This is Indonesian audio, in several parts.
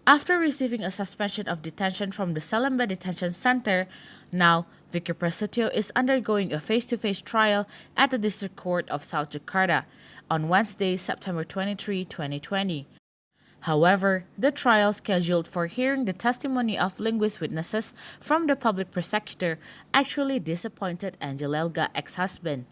After receiving a suspension of detention from the Salemba Detention Center, now Vicky Prasetyo is undergoing a face-to-face trial at the District Court of South Jakarta on Wednesday, September 23, 2020. However, the trial scheduled for hearing the testimony of linguist witnesses from the public prosecutor actually disappointed Angel Elga ex-husband.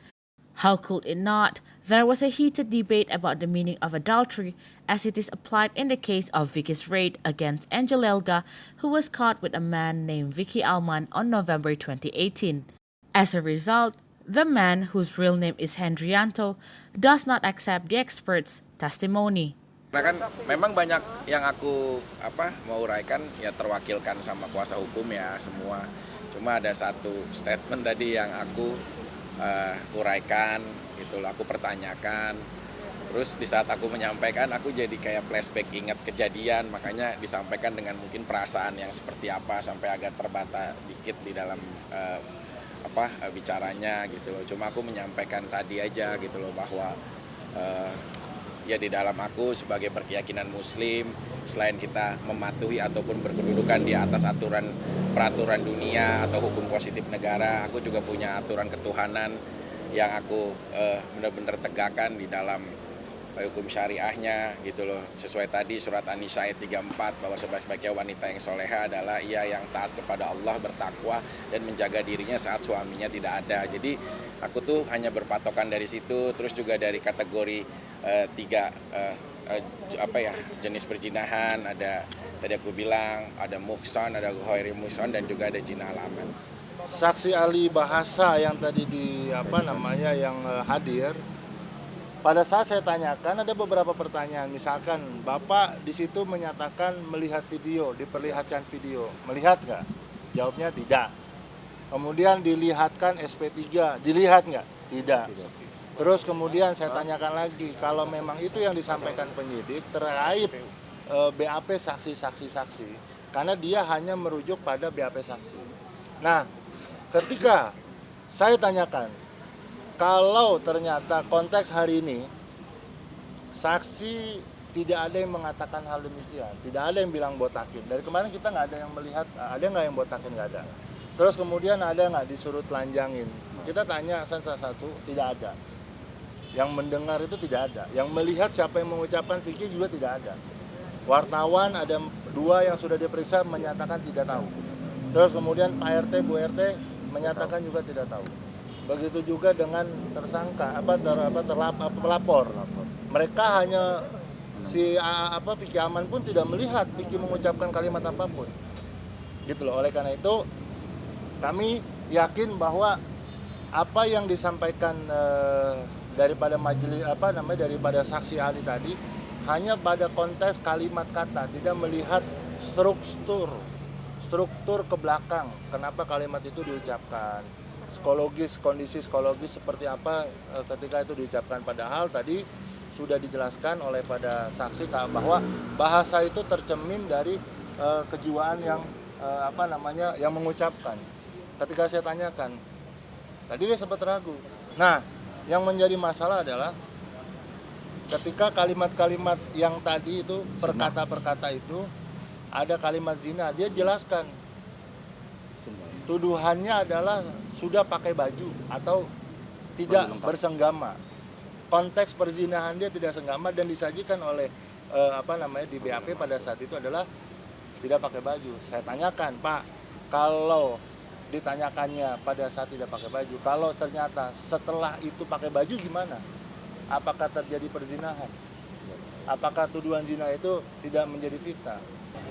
How could it not? There was a heated debate about the meaning of adultery as it is applied in the case of Vicky's raid against Angel Elga, who was caught with a man named Vicky Alman on November 2018. As a result, the man, whose real name is Hendrianto, does not accept the expert's testimony. Karena kan memang banyak yang aku mau uraikan ya terwakilkan sama kuasa hukum ya semua. Cuma ada satu statement tadi yang aku uraikan gitu loh, aku pertanyakan. Terus di saat aku menyampaikan aku jadi kayak flashback ingat kejadian, makanya disampaikan dengan mungkin perasaan yang seperti apa sampai agak terbata dikit di dalam bicaranya gitu loh. Cuma aku menyampaikan tadi aja gitu loh bahwa ya di dalam aku sebagai berkeyakinan muslim, selain kita mematuhi ataupun berkedudukan di atas peraturan dunia atau hukum positif negara, aku juga punya aturan ketuhanan yang aku benar-benar tegakkan di dalam hukum syariahnya gitu loh. Sesuai tadi surat An-Nisa ayat 34 bahwa sebaik-baiknya wanita yang soleha adalah ia yang taat kepada Allah, bertakwa dan menjaga dirinya saat suaminya tidak ada. Jadi aku tuh hanya berpatokan dari situ, terus juga dari kategori tiga jenis perzinahan. Ada tadi aku bilang ada muhsan, ada ghairi muhsan dan juga ada zina alaman. Saksi ahli bahasa yang tadi yang hadir, pada saat saya tanyakan ada beberapa pertanyaan, misalkan Bapak di situ menyatakan melihat video, diperlihatkan video, melihat nggak? Jawabnya tidak. Kemudian dilihatkan SP3, dilihat nggak? Tidak. Terus kemudian saya tanyakan lagi, kalau memang itu yang disampaikan penyidik terkait BAP saksi-saksi, karena dia hanya merujuk pada BAP saksi. Nah, ketika saya tanyakan, kalau ternyata konteks hari ini saksi tidak ada yang mengatakan hal demikian, tidak ada yang bilang botakin. Dari kemarin kita nggak ada yang melihat, ada nggak yang botakin, nggak ada. Terus kemudian ada nggak disuruh telanjangin? Kita tanya satu, tidak ada. Yang mendengar itu tidak ada. Yang melihat siapa yang mengucapkan fikih juga tidak ada. Wartawan ada 2 yang sudah diperiksa menyatakan tidak tahu. Terus kemudian Pak RT, Bu RT menyatakan juga tidak tahu. Begitu juga dengan tersangka, pelapor. Mereka hanya Vicky Aman pun tidak melihat Vicky mengucapkan kalimat apapun. Gitu loh. Oleh karena itu kami yakin bahwa apa yang disampaikan daripada daripada saksi ahli tadi hanya pada konteks kalimat kata, tidak melihat struktur ke belakang kenapa kalimat itu diucapkan, kondisi psikologis seperti apa ketika itu diucapkan. Padahal tadi sudah dijelaskan oleh pada saksi bahwa bahasa itu tercermin dari kejiwaan yang yang mengucapkan. Ketika saya tanyakan, tadi dia sempat ragu. Nah, yang menjadi masalah adalah ketika kalimat-kalimat yang tadi itu, perkata-perkata itu, ada kalimat zina, dia jelaskan. Tuduhannya adalah sudah pakai baju atau tidak bersenggama. Konteks perzinahan dia tidak senggama dan disajikan oleh di BAP pada saat itu adalah tidak pakai baju. Saya tanyakan, Pak, kalau ditanyakannya pada saat tidak pakai baju, kalau ternyata setelah itu pakai baju gimana? Apakah terjadi perzinahan? Apakah tuduhan zina itu tidak menjadi fitnah?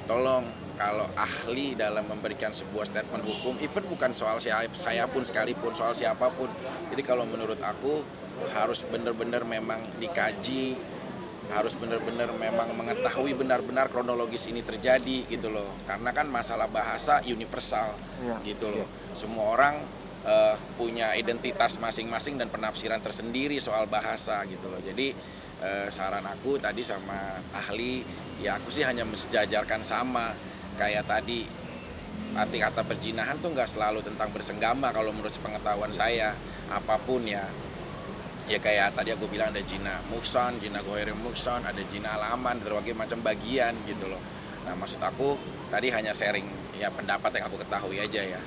Tolong, kalau ahli dalam memberikan sebuah statement hukum, even bukan soal saya pun sekalipun, soal siapapun. Jadi kalau menurut aku harus benar-benar memang dikaji, harus benar-benar memang mengetahui benar-benar kronologis ini terjadi gitu loh. Karena kan masalah bahasa universal gitu loh. Semua orang punya identitas masing-masing dan penafsiran tersendiri soal bahasa gitu loh. Jadi saran aku tadi sama ahli, ya aku sih hanya mensejajarkan sama kayak tadi, arti kata perzinahan tuh nggak selalu tentang bersenggama kalau menurut pengetahuan saya, apapun ya kayak tadi aku bilang ada zina muhsan, zina ghairi muhsan, ada zina alaman, berbagai macam bagian gitu loh. Nah, maksud aku tadi hanya sharing ya pendapat yang aku ketahui aja ya.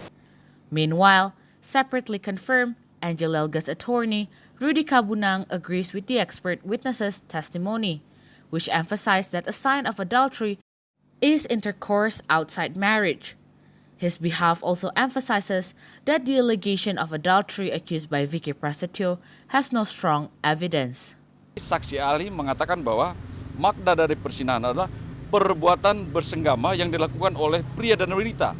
Meanwhile, separately confirmed, Angel Elga's attorney, Rudy Kabunang, agrees with the expert witness's testimony, which emphasized that a sign of adultery is intercourse outside marriage. His behalf also emphasizes that the allegation of adultery accused by Vicky Prasetyo has no strong evidence. Saksi ahli mengatakan bahwa makna dari perzinahan adalah perbuatan bersenggama yang dilakukan oleh pria dan wanita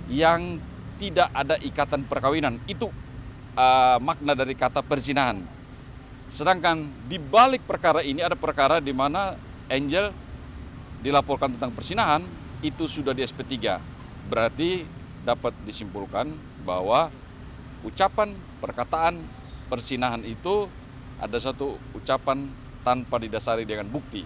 yang tidak ada ikatan perkawinan. Itu makna dari kata perzinahan. Sedangkan di balik perkara ini ada perkara di mana Angel dilaporkan tentang perzinahan, itu sudah di SP3. Berarti dapat disimpulkan bahwa ucapan perkataan perzinahan itu ada satu ucapan tanpa didasari dengan bukti.